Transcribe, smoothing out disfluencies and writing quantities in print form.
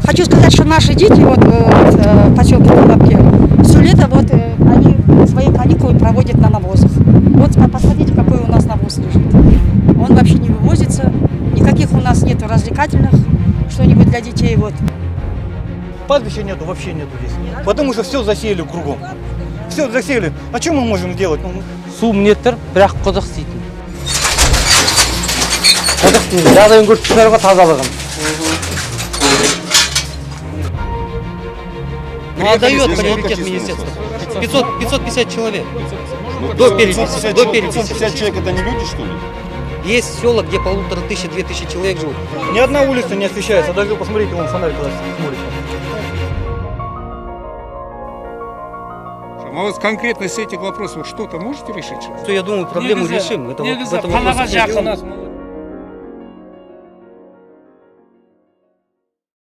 Хочу сказать, что наши дети вот, в поселке Кулапки все лето вот, они свои каникулы проводят на навозах. Вот посмотрите, какой у нас навоз лежит. Он вообще не вывозится, никаких у нас нету развлекательных, что-нибудь для детей. Вот. Пастбища нету, вообще нету здесь. Потому что все засеяли кругом. Все засеяли. А что мы можем делать? Су мінеттір, бірақ құдық істейтін. Құдықтың жағдайын көріп тұрсыздар ғой тазалығын. Ну, отдает приоритет министерства. 550 человек. До переписи. 550 человек это не люди, что ли? Есть села, где 1500-2000 человек живут. Ни одна улица не освещается. Даже посмотрите, вон фонарь куда смотрит. А вот конкретно с этих вопросов вы что-то можете решить? Что я думаю, проблему решим. Это вот в этом вопросе нет.